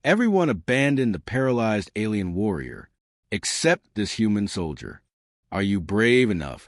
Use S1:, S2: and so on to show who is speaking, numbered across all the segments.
S1: Everyone abandoned the paralyzed alien warrior, except this human soldier. Are you brave enough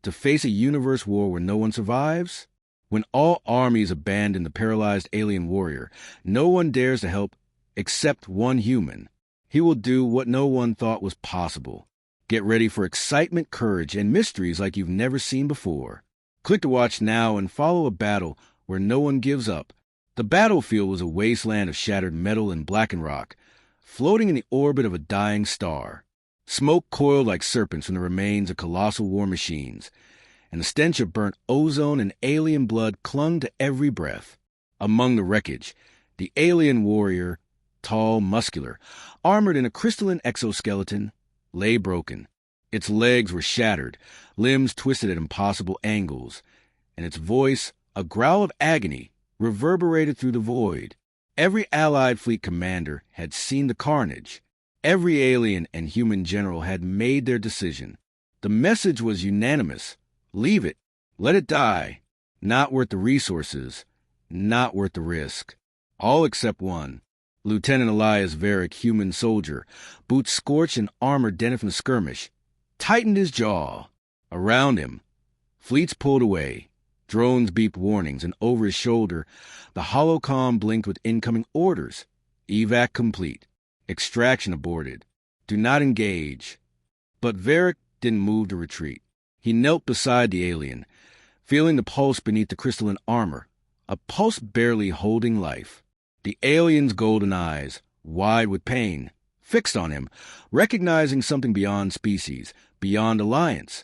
S1: to face a universe war where no one survives? When all armies abandon the paralyzed alien warrior, no one dares to help except one human. He will do what no one thought was possible. Get ready for excitement, courage, and mysteries like you've never seen before. Click to watch now and follow a battle where no one gives up. The battlefield was a wasteland of shattered metal and blackened rock, floating in the orbit of a dying star. Smoke coiled like serpents from the remains of colossal war machines, and the stench of burnt ozone and alien blood clung to every breath. Among the wreckage, the alien warrior, tall, muscular, armored in a crystalline exoskeleton, lay broken. Its legs were shattered, limbs twisted at impossible angles, and its voice, a growl of agony, reverberated through the void. Every Allied fleet commander had seen the carnage. Every alien and human general had made their decision. The message was unanimous. Leave it. Let it die. Not worth the resources. Not worth the risk. All except one. Lieutenant Elias Varick, human soldier, boots scorched and armor dented from the skirmish, tightened his jaw. Around him, fleets pulled away. Drones beeped warnings, and over his shoulder, the holocom blinked with incoming orders. Evac complete. Extraction aborted. Do not engage. But Varick didn't move to retreat. He knelt beside the alien, feeling the pulse beneath the crystalline armor, a pulse barely holding life. The alien's golden eyes, wide with pain, fixed on him, recognizing something beyond species, beyond alliance.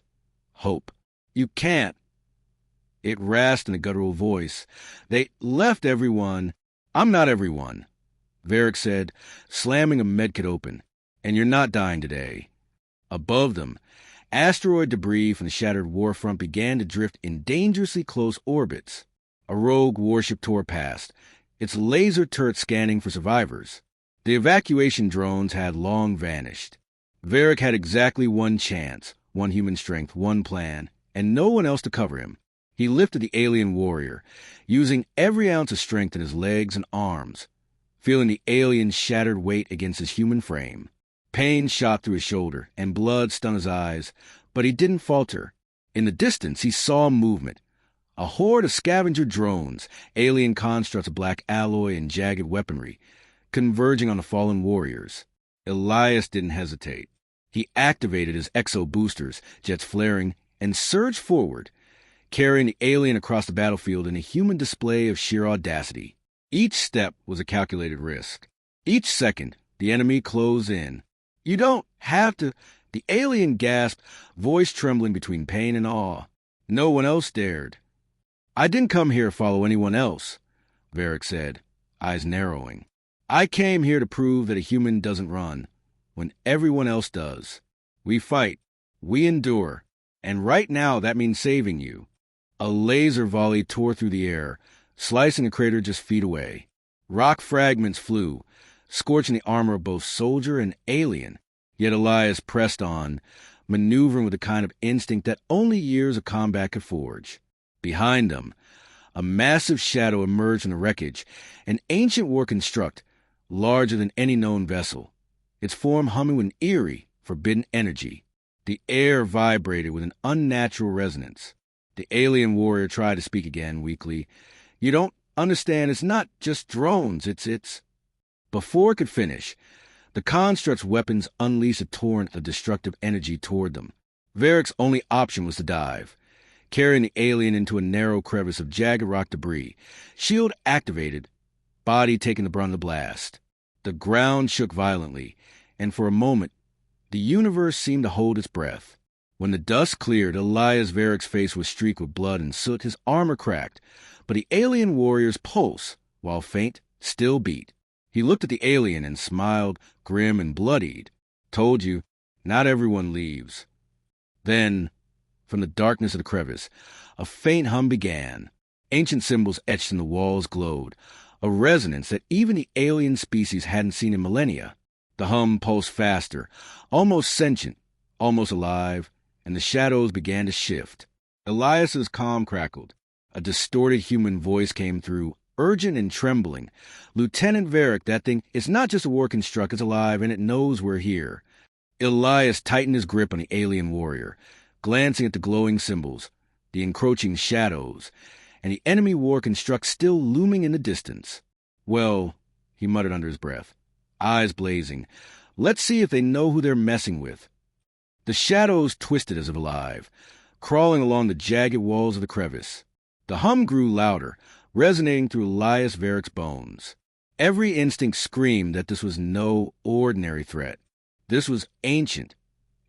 S1: Hope. You can't. It rasped in a guttural voice. They left everyone. I'm not everyone, Varick said, slamming a medkit open. And you're not dying today. Above them, asteroid debris from the shattered warfront began to drift in dangerously close orbits. A rogue warship tore past, its laser turret scanning for survivors. The evacuation drones had long vanished. Varick had exactly one chance, one human strength, one plan, and no one else to cover him. He lifted the alien warrior, using every ounce of strength in his legs and arms, feeling the alien's shattered weight against his human frame. Pain shot through his shoulder, and blood stung his eyes, but he didn't falter. In the distance, he saw movement. A horde of scavenger drones, alien constructs of black alloy and jagged weaponry, converging on the fallen warriors. Elias didn't hesitate. He activated his exo boosters, jets flaring, and surged forward, carrying the alien across the battlefield in a human display of sheer audacity. Each step was a calculated risk. Each second, the enemy closed in. You don't have to, the alien gasped, voice trembling between pain and awe. No one else dared. I didn't come here to follow anyone else, Varick said, eyes narrowing. I came here to prove that a human doesn't run, when everyone else does. We fight, we endure, and right now that means saving you. A laser volley tore through the air, slicing a crater just feet away. Rock fragments flew, scorching the armor of both soldier and alien. Yet Elias pressed on, maneuvering with the kind of instinct that only years of combat could forge. Behind them, a massive shadow emerged from the wreckage, an ancient war construct, larger than any known vessel, its form humming with an eerie, forbidden energy. The air vibrated with an unnatural resonance. The alien warrior tried to speak again, weakly. You don't understand, it's not just drones, it's... Before it could finish, the construct's weapons unleashed a torrent of destructive energy toward them. Varick's only option was to dive, carrying the alien into a narrow crevice of jagged rock debris, shield activated, body taking the brunt of the blast. The ground shook violently, and for a moment, the universe seemed to hold its breath. When the dust cleared, Elias Varick's face was streaked with blood and soot, his armor cracked, but the alien warrior's pulse, while faint, still beat. He looked at the alien and smiled, grim and bloodied. Told you, not everyone leaves. Then, from the darkness of the crevice, a faint hum began. Ancient symbols etched in the walls glowed, a resonance that even the alien species hadn't seen in millennia. The hum pulsed faster, almost sentient, almost alive, and the shadows began to shift. Elias's comm crackled. A distorted human voice came through. urgent and trembling. "Lieutenant Varric, that thing, it's not just a war construct, it's alive, and it knows we're here." Elias tightened his grip on the alien warrior, glancing at the glowing symbols, the encroaching shadows, and the enemy war construct still looming in the distance. "Well," he muttered under his breath, eyes blazing, "let's see if they know who they're messing with." The shadows twisted as if alive, crawling along the jagged walls of the crevice. The hum grew louder, resonating through Elias Varric's bones. Every instinct screamed that this was no ordinary threat. This was ancient,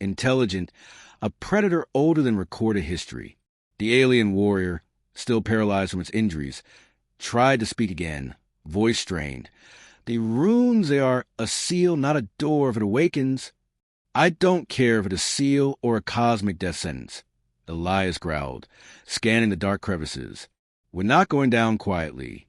S1: intelligent, a predator older than recorded history. The alien warrior, still paralyzed from its injuries, tried to speak again, voice strained. "The runes, they are a seal, not a door. If it awakens—" "I don't care if it's a seal or a cosmic death sentence," Elias growled, scanning the dark crevices. "We're not going down quietly."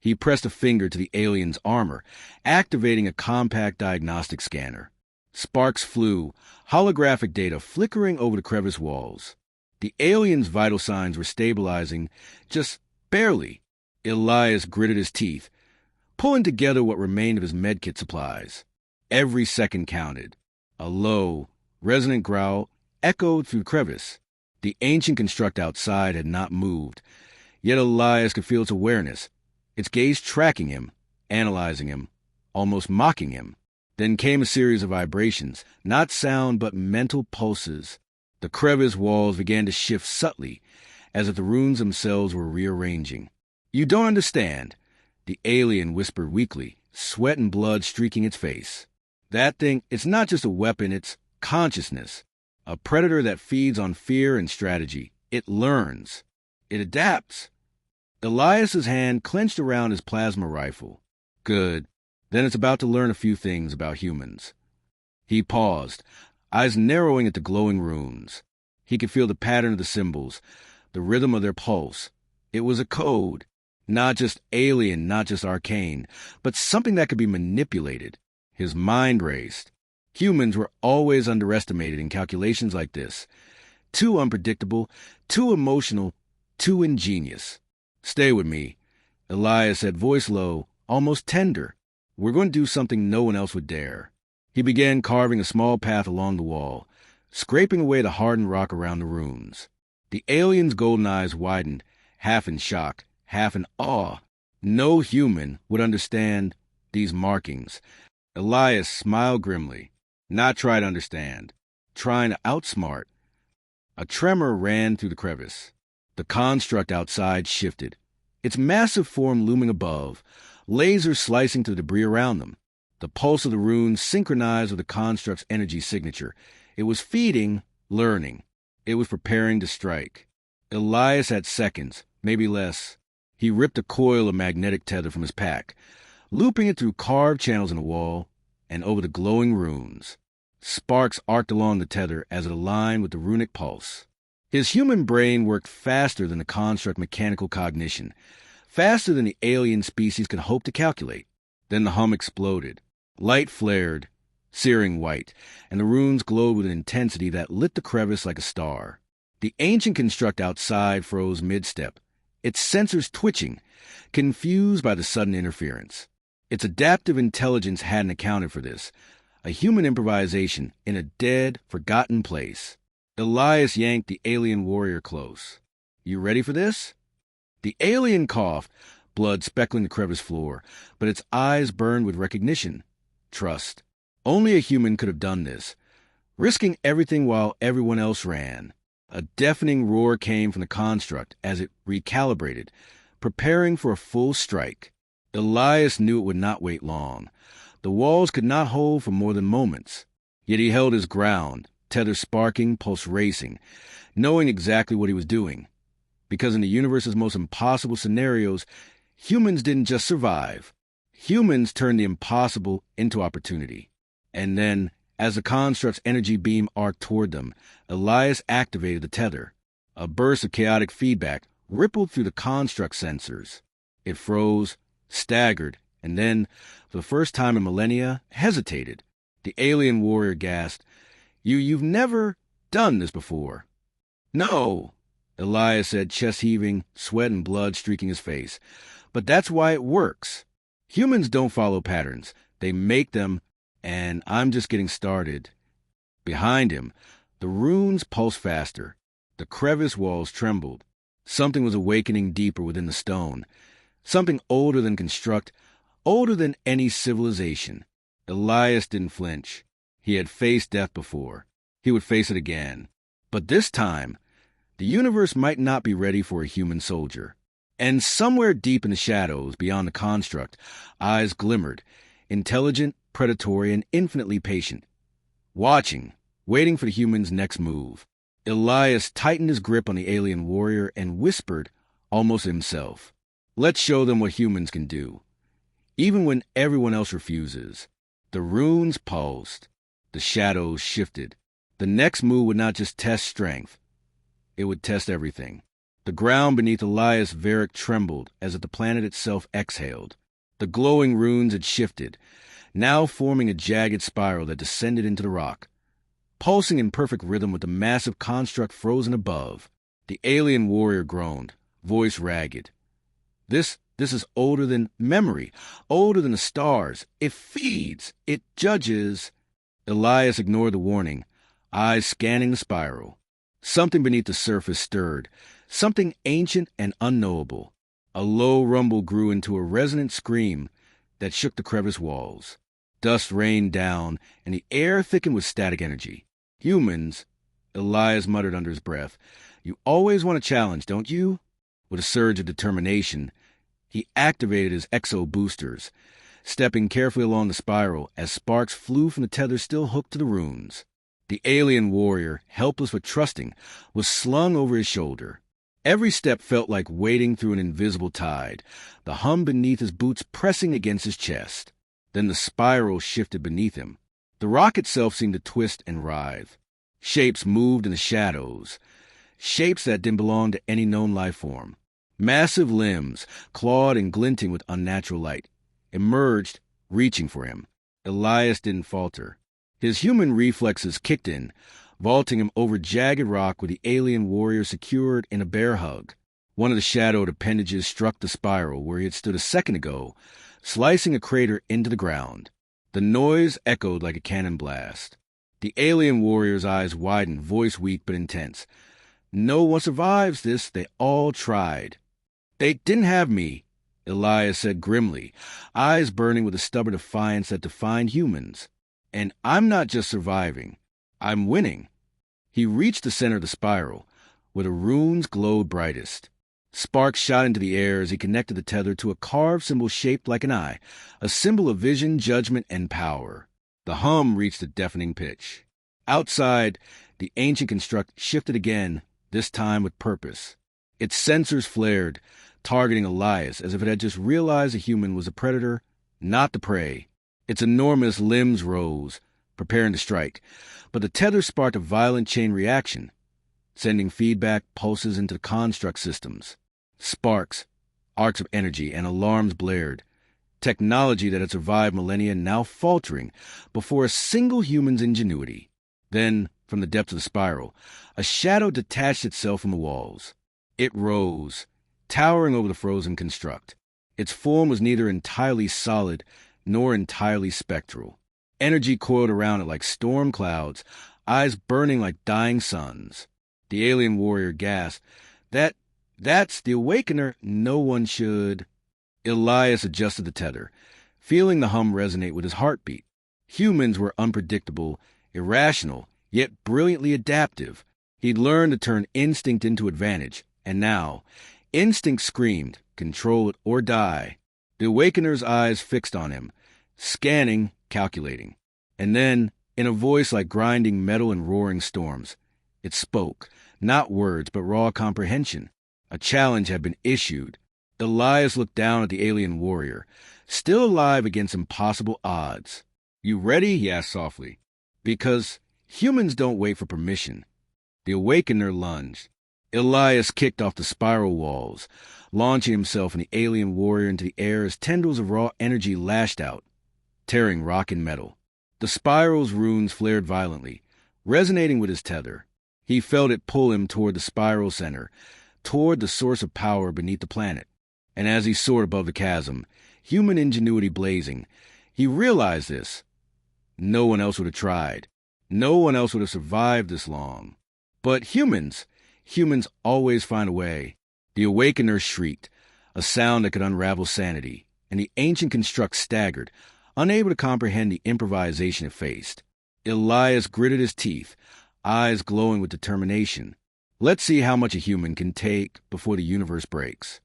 S1: He pressed a finger to the alien's armor, activating a compact diagnostic scanner. Sparks flew, holographic data flickering over the crevice walls. The alien's vital signs were stabilizing, just barely. Elias gritted his teeth, pulling together what remained of his medkit supplies. Every second counted. A low, resonant growl echoed through the crevice. The ancient construct outside had not moved, yet Elias could feel its awareness, its gaze tracking him, analyzing him, almost mocking him. Then came a series of vibrations, not sound but mental pulses. The crevice walls began to shift subtly, as if the runes themselves were rearranging. "You don't understand," the alien whispered weakly, sweat and blood streaking its face. "That thing, it's not just a weapon, it's consciousness. A predator that feeds on fear and strategy. It learns. It adapts." Elias's hand clenched around his plasma rifle. "Good. Then it's about to learn a few things about humans." He paused, eyes narrowing at the glowing runes. He could feel the pattern of the symbols, the rhythm of their pulse. It was a code. Not just alien, not just arcane, but something that could be manipulated. His mind raced. Humans were always underestimated in calculations like this. Too unpredictable, too emotional, too ingenious. "Stay with me," Elias said, voice low, almost tender. "We're going to do something no one else would dare." He began carving a small path along the wall, scraping away the hardened rock around the runes. The alien's golden eyes widened, half in shock, half in awe. No human would understand these markings. Elias smiled grimly. Not try to understand. Trying to outsmart. A tremor ran through the crevice. The construct outside shifted, its massive form looming above, lasers slicing through the debris around them. The pulse of the runes synchronized with the construct's energy signature. It was feeding, learning. It was preparing to strike. Elias had seconds, maybe less. He ripped a coil of magnetic tether from his pack, looping it through carved channels in the wall and over the glowing runes. Sparks arced along the tether as it aligned with the runic pulse. His human brain worked faster than the construct mechanical cognition, faster than the alien species could hope to calculate. Then the hum exploded. Light flared, searing white, and the runes glowed with an intensity that lit the crevice like a star. The ancient construct outside froze mid-step, its sensors twitching, confused by the sudden interference. Its adaptive intelligence hadn't accounted for this. A human improvisation in a dead, forgotten place. Elias yanked the alien warrior close. "You ready for this?" The alien coughed, blood speckling the crevice floor, but its eyes burned with recognition. Trust. Only a human could have done this, risking everything while everyone else ran. A deafening roar came from the construct as it recalibrated, preparing for a full strike. Elias knew it would not wait long. The walls could not hold for more than moments. Yet he held his ground, tether sparking, pulse racing, knowing exactly what he was doing. Because in the universe's most impossible scenarios, humans didn't just survive. Humans turned the impossible into opportunity. And then, as the construct's energy beam arced toward them, Elias activated the tether. A burst of chaotic feedback rippled through the construct sensors. It froze, staggered, and then, for the first time in millennia, hesitated. The alien warrior gasped, You've never done this before." "No," Elias said, chest heaving, sweat and blood streaking his face. But that's why it works. Humans don't follow patterns. They make them, and I'm just getting started. Behind him, the runes pulsed faster. The crevice walls trembled. Something was awakening deeper within the stone. Something older than construct, older than any civilization. Elias didn't flinch. He had faced death before. He would face it again. But this time, the universe might not be ready for a human soldier. And somewhere deep in the shadows, beyond the construct, eyes glimmered, intelligent, predatory, and infinitely patient. Watching, waiting for the human's next move. Elias tightened his grip on the alien warrior and whispered, almost himself, "Let's show them what humans can do." Even when everyone else refuses. The runes pulsed. The shadows shifted. The next move would not just test strength. It would test everything. The ground beneath Elias Varick trembled as if the planet itself exhaled. The glowing runes had shifted, now forming a jagged spiral that descended into the rock, pulsing in perfect rhythm with the massive construct frozen above. The alien warrior groaned, voice ragged. This is older than memory, older than the stars. It feeds, it judges. Elias ignored the warning, eyes scanning the spiral. Something beneath the surface stirred, something ancient and unknowable. A low rumble grew into a resonant scream that shook the crevice walls. Dust rained down, and the air thickened with static energy. "Humans," Elias muttered under his breath, "you always want a challenge, don't you?" With a surge of determination, he activated his exo boosters, stepping carefully along the spiral as sparks flew from the tether still hooked to the runes. The alien warrior, helpless but trusting, was slung over his shoulder. Every step felt like wading through an invisible tide, the hum beneath his boots pressing against his chest. Then the spiral shifted beneath him. The rock itself seemed to twist and writhe. Shapes moved in the shadows, shapes that didn't belong to any known life form. Massive limbs, clawed and glinting with unnatural light, emerged, reaching for him. Elias didn't falter. His human reflexes kicked in, vaulting him over jagged rock with the alien warrior secured in a bear hug. One of the shadowed appendages struck the spiral where he had stood a second ago, slicing a crater into the ground. The noise echoed like a cannon blast. The alien warrior's eyes widened, voice weak but intense. "No one survives this. They all tried." "They didn't have me," Elias said grimly, eyes burning with the stubborn defiance that defined humans. "And I'm not just surviving. I'm winning." He reached the center of the spiral, where the runes glowed brightest. Sparks shot into the air as he connected the tether to a carved symbol shaped like an eye, a symbol of vision, judgment, and power. The hum reached a deafening pitch. Outside, the ancient construct shifted again, this time with purpose. Its sensors flared, targeting Elias as if it had just realized a human was a predator, not the prey. Its enormous limbs rose, preparing to strike, but the tether sparked a violent chain reaction, sending feedback pulses into the construct systems. Sparks, arcs of energy, and alarms blared. Technology that had survived millennia now faltering before a single human's ingenuity. Then, from the depths of the spiral, a shadow detached itself from the walls. It rose, towering over the frozen construct. Its form was neither entirely solid nor entirely spectral. Energy coiled around it like storm clouds, eyes burning like dying suns. The alien warrior gasped. That's the Awakener. No one should. Elias adjusted the tether, feeling the hum resonate with his heartbeat. Humans were unpredictable, irrational, yet brilliantly adaptive. He'd learned to turn instinct into advantage, and now, instinct screamed, control it or die. The Awakener's eyes fixed on him, scanning, calculating. And then, in a voice like grinding metal in roaring storms, it spoke, not words but raw comprehension. A challenge had been issued. Elias looked down at the alien warrior, still alive against impossible odds. "You ready?" he asked softly. "Because humans don't wait for permission." The Awakener lunged. Elias kicked off the spiral walls, launching himself and the alien warrior into the air as tendrils of raw energy lashed out, tearing rock and metal. The spiral's runes flared violently, resonating with his tether. He felt it pull him toward the spiral center, toward the source of power beneath the planet. And as he soared above the chasm, human ingenuity blazing, he realized this. No one else would have tried. No one else would have survived this long. But humans always find a way. The Awakener shrieked, a sound that could unravel sanity, and the ancient construct staggered, unable to comprehend the improvisation it faced. Elias gritted his teeth, eyes glowing with determination. Let's see how much a human can take before the universe breaks.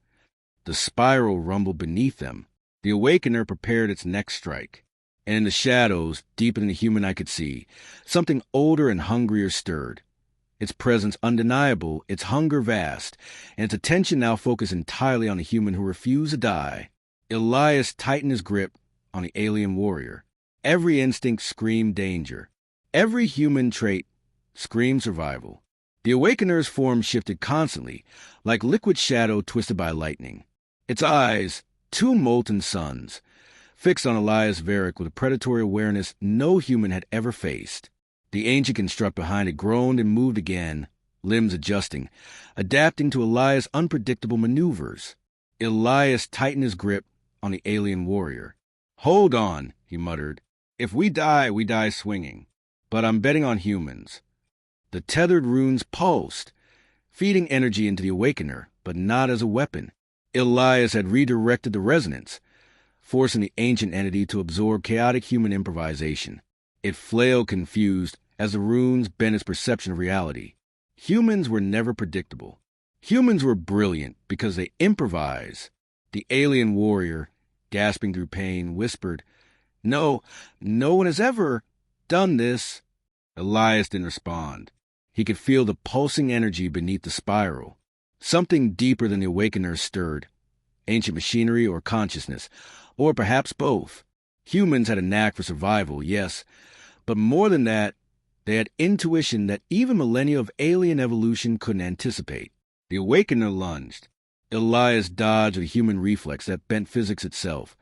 S1: The spiral rumbled beneath them. The Awakener prepared its next strike. And in the shadows, deeper than the human eye could see, something older and hungrier stirred. Its presence undeniable, its hunger vast, and its attention now focused entirely on the human who refused to die. Elias tightened his grip on the AlienWarrior. Every instinct screamed danger. Every human trait screamed survival. The Awakener's form shifted constantly, like liquid shadow twisted by lightning. Its eyes, two molten suns, fixed on Elias Varick with a predatory awareness no human had ever faced. The ancient construct behind it groaned and moved again, limbs adjusting, adapting to Elias' unpredictable maneuvers. Elias tightened his grip on the AlienWarrior. "Hold on," he muttered. "If we die swinging. But I'm betting on humans." The tethered runes pulsed, feeding energy into the Awakener, but not as a weapon. Elias had redirected the resonance, forcing the ancient entity to absorb chaotic human improvisation. It flailed confused as the runes bent its perception of reality. Humans were never predictable. Humans were brilliant because they improvise. The AlienWarrior, gasping through pain, whispered, No one has ever done this." Elias didn't respond. He could feel the pulsing energy beneath the spiral. Something deeper than the Awakener stirred. Ancient machinery or consciousness, or perhaps both. Humans had a knack for survival, yes, but more than that, they had intuition that even millennia of alien evolution couldn't anticipate. The Awakener lunged. Elias dodged with a human reflex that bent physics itself,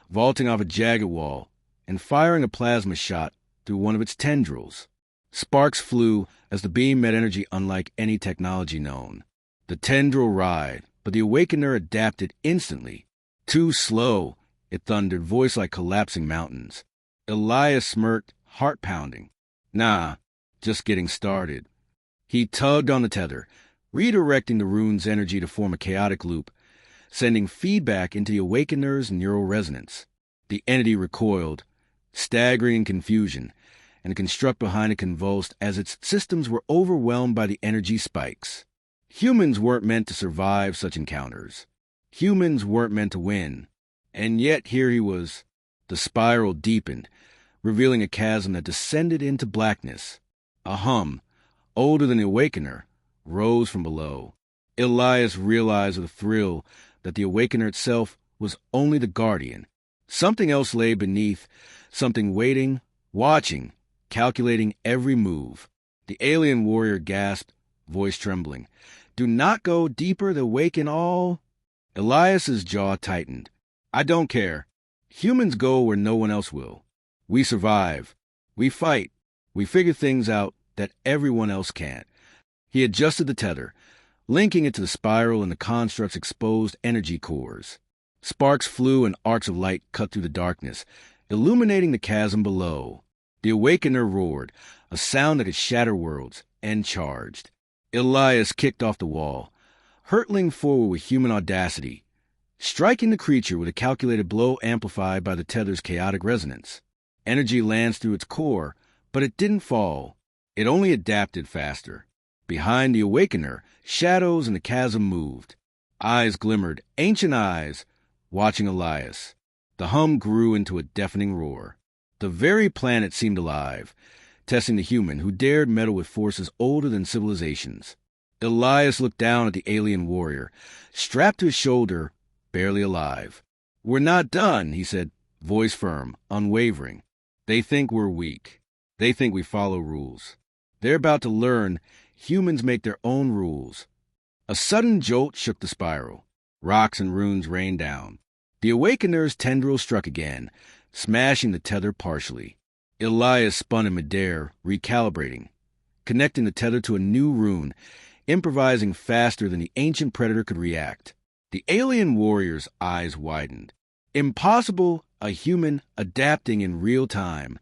S1: vaulting off a jagged wall and firing a plasma shot through one of its tendrils. Sparks flew as the beam met energy unlike any technology known. The tendril writhed, but the Awakener adapted instantly. "Too slow," it thundered, voice like collapsing mountains. Elias smirked, heart pounding. "Nah, just getting started." He tugged on the tether, redirecting the rune's energy to form a chaotic loop, sending feedback into the Awakener's neural resonance. The entity recoiled, staggering in confusion, and the construct behind it convulsed as its systems were overwhelmed by the energy spikes. Humans weren't meant to survive such encounters. Humans weren't meant to win. And yet here he was. The spiral deepened, revealing a chasm that descended into blackness. A hum, older than the Awakener, rose from below. Elias realized with a thrill that the Awakener itself was only the guardian. Something else lay beneath, something waiting, watching, calculating every move. The AlienWarrior gasped, voice trembling. "Do not go deeper to awaken all." Elias's jaw tightened. "I don't care. Humans go where no one else will. We survive. We fight. We figure things out that everyone else can't." He adjusted the tether, linking it to the spiral and the construct's exposed energy cores. Sparks flew and arcs of light cut through the darkness, illuminating the chasm below. The Awakener roared, a sound that could shatter worlds, and charged. Elias kicked off the wall, hurtling forward with human audacity, striking the creature with a calculated blow amplified by the tether's chaotic resonance. Energy lanced through its core, but it didn't fall. It only adapted faster. Behind the Awakener, shadows in the chasm moved. Eyes glimmered, ancient eyes, watching Elias. The hum grew into a deafening roar. The very planet seemed alive, testing the human who dared meddle with forces older than civilizations. Elias looked down at the AlienWarrior, strapped to his shoulder, barely alive. "We're not done," he said, voice firm, unwavering. "They think we're weak. They think we follow rules. They're about to learn humans make their own rules." A sudden jolt shook the spiral. Rocks and runes rained down. The Awakener's tendril struck again, smashing the tether partially. Elias spun in midair, recalibrating, connecting the tether to a new rune, improvising faster than the ancient predator could react. The alien warrior's eyes widened. Impossible, a human adapting in real time.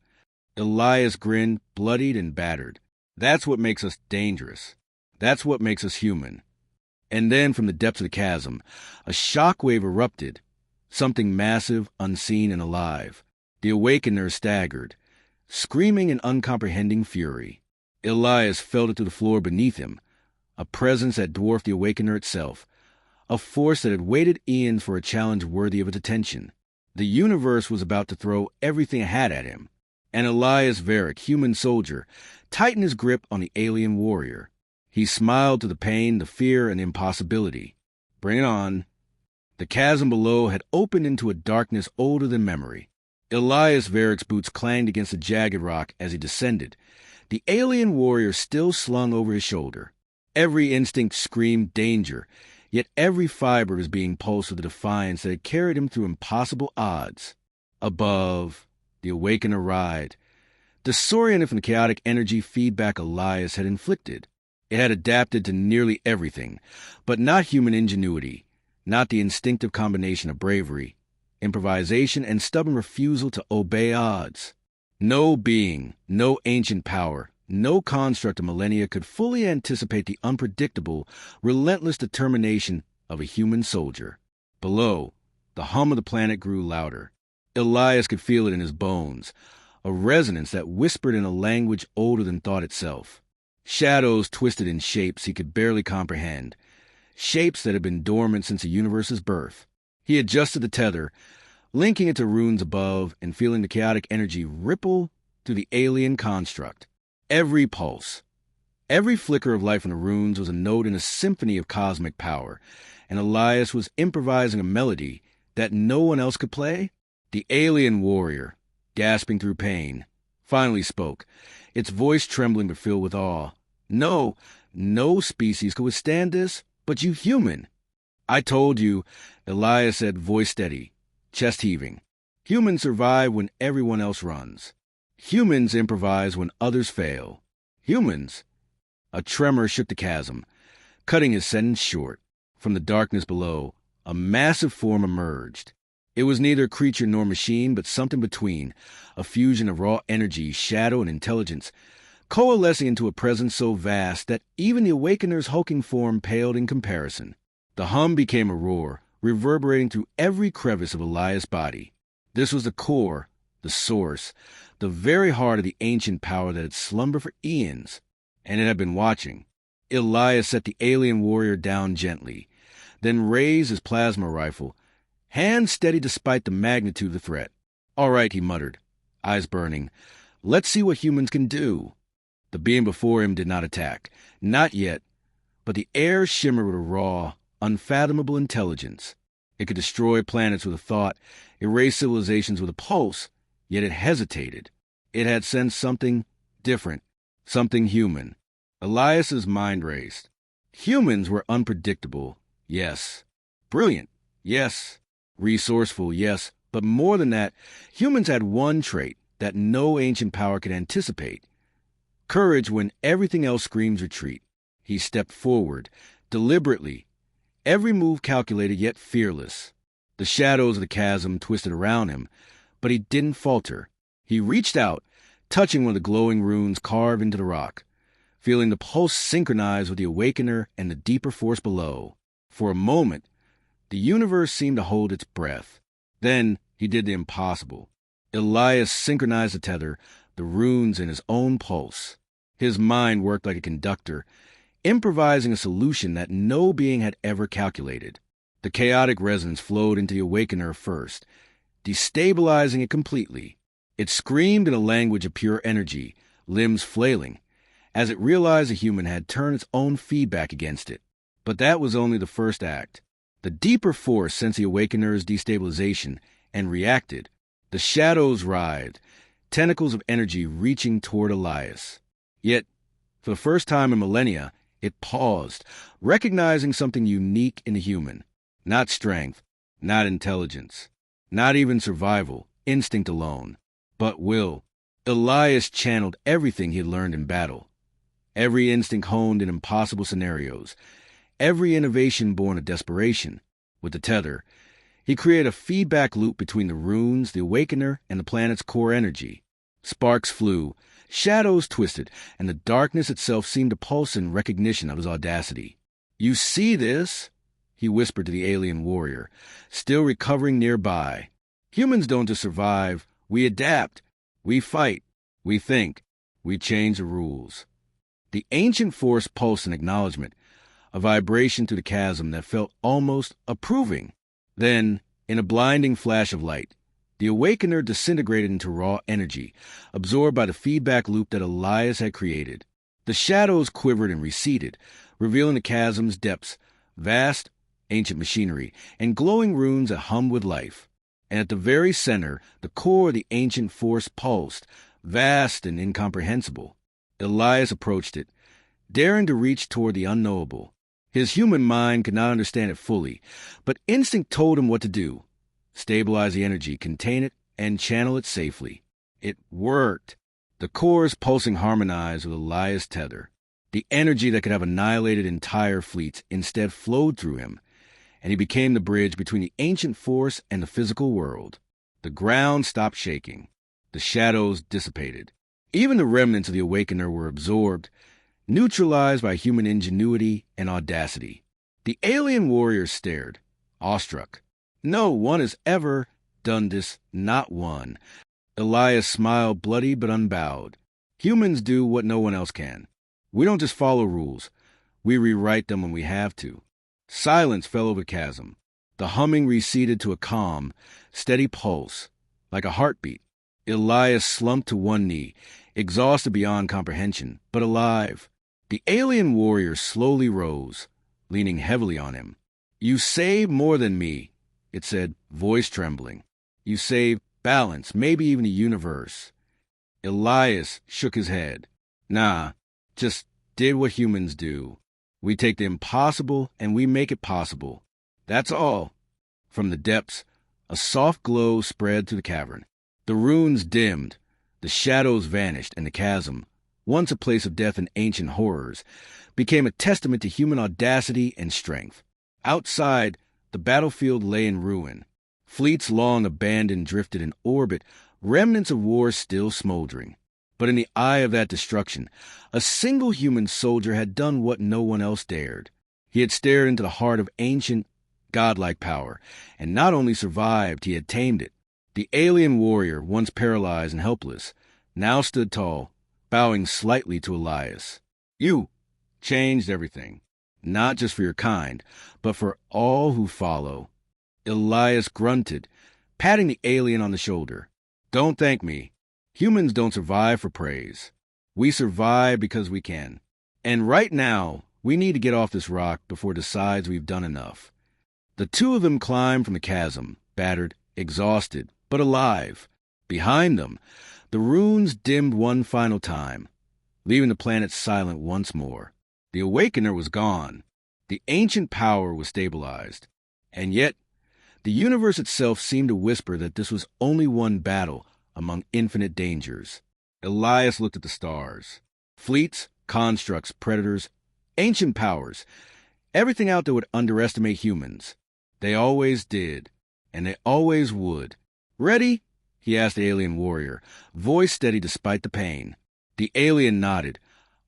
S1: Elias grinned, bloodied and battered. That's what makes us dangerous. That's what makes us human. And then from the depths of the chasm, a shockwave erupted. Something massive, unseen and alive. The awakener staggered, screaming in uncomprehending fury. Elias fell to the floor beneath him, a presence that dwarfed the awakener itself, a force that had waited eons for a challenge worthy of its attention. The universe was about to throw everything it had at him, and Elias Varick, human soldier, tightened his grip on the alien warrior. He smiled to the pain, the fear, and impossibility. Bring it on. The chasm below had opened into a darkness older than memory. Elias Varick's boots clanged against the jagged rock as he descended, the alien warrior still slung over his shoulder. Every instinct screamed danger, yet every fiber of his being pulsed with the defiance that had carried him through impossible odds. Above, the awakener writhed, disoriented from the chaotic energy feedback Elias had inflicted. It had adapted to nearly everything, but not human ingenuity, not the instinctive combination of bravery, improvisation, and stubborn refusal to obey odds. No being, no ancient power, no construct of millennia could fully anticipate the unpredictable, relentless determination of a human soldier. Below, the hum of the planet grew louder. Elias could feel it in his bones, a resonance that whispered in a language older than thought itself. Shadows twisted in shapes he could barely comprehend, shapes that had been dormant since the universe's birth. He adjusted the tether, linking it to runes above and feeling the chaotic energy ripple through the alien construct. Every pulse, every flicker of life in the runes was a note in a symphony of cosmic power, and Elias was improvising a melody that no one else could play. The alien warrior, gasping through pain, finally spoke, its voice trembling but filled with awe. No species could withstand this, but you human. I told you, Elias said, voice steady, chest heaving. Humans survive when everyone else runs. Humans improvise when others fail. Humans. A tremor shook the chasm, cutting his sentence short. From the darkness below, a massive form emerged. It was neither creature nor machine, but something between, a fusion of raw energy, shadow, and intelligence, coalescing into a presence so vast that even the awakener's hulking form paled in comparison. The hum became a roar, reverberating through every crevice of Elias' body. This was the core, the source, the very heart of the ancient power that had slumbered for eons, and it had been watching. Elias set the alien warrior down gently, then raised his plasma rifle, hands steady despite the magnitude of the threat. All right, he muttered, eyes burning. Let's see what humans can do. The being before him did not attack. Not yet. But the air shimmered with a raw, unfathomable intelligence. It could destroy planets with a thought, erase civilizations with a pulse, yet it hesitated. It had sensed something different, something human. Elias's mind raced. Humans were unpredictable, yes. Brilliant, yes. Resourceful, yes. But more than that, humans had one trait that no ancient power could anticipate. Courage when everything else screams retreat. He stepped forward, deliberately, every move calculated yet fearless. The shadows of the chasm twisted around him, but he didn't falter. He reached out, touching one of the glowing runes carved into the rock, feeling the pulse synchronize with the awakener and the deeper force below. For a moment, the universe seemed to hold its breath. Then he did the impossible. Elias synchronized the tether, the runes in his own pulse. His mind worked like a conductor, improvising a solution that no being had ever calculated. The chaotic resonance flowed into the awakener first, destabilizing it completely. It screamed in a language of pure energy, limbs flailing, as it realized the human had turned its own feedback against it. But that was only the first act. The deeper force sensed the awakener's destabilization and reacted. The shadows writhed, tentacles of energy reaching toward Elias. Yet, for the first time in millennia, it paused, recognizing something unique in the human. Not strength, not intelligence, not even survival, instinct alone, but will. Elias channeled everything he had learned in battle. Every instinct honed in impossible scenarios, every innovation born of desperation. With the tether, he created a feedback loop between the runes, the Awakener, and the planet's core energy. Sparks flew, shadows twisted, and the darkness itself seemed to pulse in recognition of his audacity. "You see this?" he whispered to the alien warrior, still recovering nearby. "Humans don't just survive. We adapt. We fight. We think. We change the rules." The ancient force pulsed in acknowledgement, a vibration through the chasm that felt almost approving. Then, in a blinding flash of light, the Awakener disintegrated into raw energy, absorbed by the feedback loop that Elias had created. The shadows quivered and receded, revealing the chasm's depths, vast, ancient machinery, and glowing runes that hummed with life. And at the very center, the core of the ancient force pulsed, vast and incomprehensible. Elias approached it, daring to reach toward the unknowable. His human mind could not understand it fully, but instinct told him what to do. Stabilize the energy, contain it, and channel it safely. It worked. The cores pulsing harmonized with Elias' tether. The energy that could have annihilated entire fleets instead flowed through him, and he became the bridge between the ancient force and the physical world. The ground stopped shaking. The shadows dissipated. Even the remnants of the Awakener were absorbed, neutralized by human ingenuity and audacity. The alien warrior stared, awestruck. No one has ever done this, not one. Elias smiled, bloody but unbowed. Humans do what no one else can. We don't just follow rules. We rewrite them when we have to. Silence fell over the chasm. The humming receded to a calm, steady pulse, like a heartbeat. Elias slumped to one knee, exhausted beyond comprehension, but alive. The alien warrior slowly rose, leaning heavily on him. "You save more than me," it said, voice trembling. "You save balance, maybe even the universe." Elias shook his head. "Nah, just did what humans do. We take the impossible and we make it possible. That's all." From the depths, a soft glow spread through the cavern. The runes dimmed, the shadows vanished, and the chasm, once a place of death and ancient horrors, became a testament to human audacity and strength. Outside, the battlefield lay in ruin. Fleets long abandoned drifted in orbit, remnants of war still smoldering. But in the eye of that destruction, a single human soldier had done what no one else dared. He had stared into the heart of ancient, godlike power, and not only survived, he had tamed it. The alien warrior, once paralyzed and helpless, now stood tall, bowing slightly to Elias. "You changed everything, not just for your kind, but for all who follow." Elias grunted, patting the alien on the shoulder. "Don't thank me. Humans don't survive for praise. We survive because we can. And right now, we need to get off this rock before it decides we've done enough." The two of them climbed from the chasm, battered, exhausted, but alive. Behind them, the runes dimmed one final time, leaving the planet silent once more. The Awakener was gone. The ancient power was stabilized. And yet, the universe itself seemed to whisper that this was only one battle among infinite dangers. Elias looked at the stars. Fleets, constructs, predators, ancient powers, everything out there would underestimate humans. They always did, and they always would. "Ready?" he asked the alien warrior, voice steady despite the pain. The alien nodded,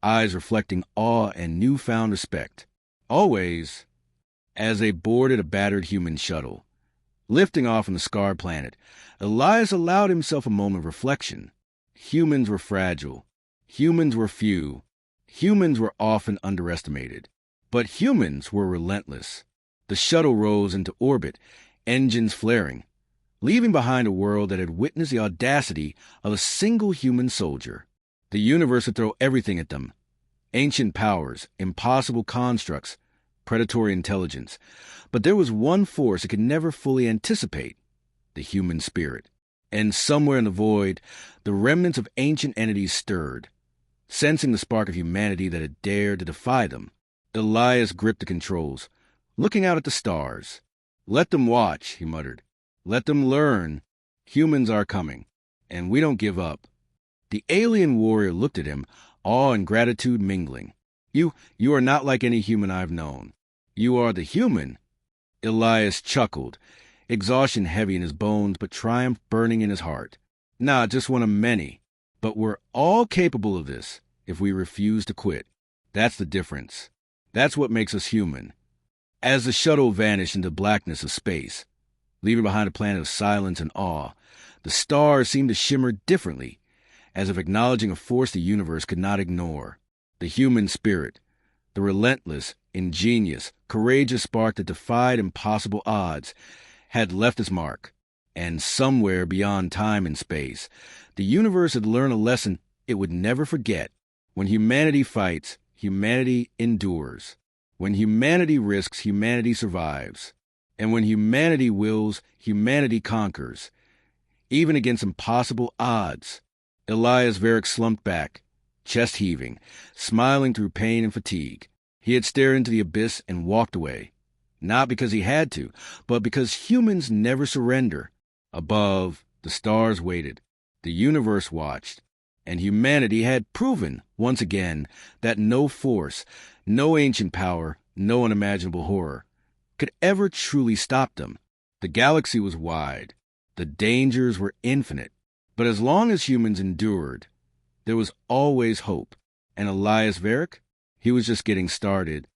S1: eyes reflecting awe and newfound respect. "Always." As they boarded a battered human shuttle, lifting off from the scarred planet, Elias allowed himself a moment of reflection. Humans were fragile. Humans were few. Humans were often underestimated. But humans were relentless. The shuttle rose into orbit, engines flaring, leaving behind a world that had witnessed the audacity of a single human soldier. The universe would throw everything at them. Ancient powers, impossible constructs, predatory intelligence. But there was one force it could never fully anticipate: the human spirit. And somewhere in the void, the remnants of ancient entities stirred, sensing the spark of humanity that had dared to defy them. Elias gripped the controls, looking out at the stars. "Let them watch," he muttered. "Let them learn. Humans are coming, and we don't give up." The alien warrior looked at him, awe and gratitude mingling. You are not like any human I've known. You are the human." Elias chuckled, exhaustion heavy in his bones but triumph burning in his heart. Nah, just one of many. But we're all capable of this if we refuse to quit. That's the difference. That's what makes us human. As the shuttle vanished into the blackness of space, leaving behind a planet of silence and awe, the stars seemed to shimmer differently, as if acknowledging a force the universe could not ignore. The human spirit, the relentless, ingenious, courageous spark that defied impossible odds, had left its mark. And somewhere beyond time and space, the universe had learned a lesson it would never forget. When humanity fights, humanity endures. When humanity risks, humanity survives. And when humanity wills, humanity conquers. Even against impossible odds. Elias Varick slumped back, chest heaving, smiling through pain and fatigue. He had stared into the abyss and walked away. Not because he had to, but because humans never surrender. Above, the stars waited. The universe watched. And humanity had proven, once again, that no force, no ancient power, no unimaginable horror could ever truly stop them. The galaxy was wide. The dangers were infinite. But as long as humans endured, there was always hope. And Elias Varick, he was just getting started.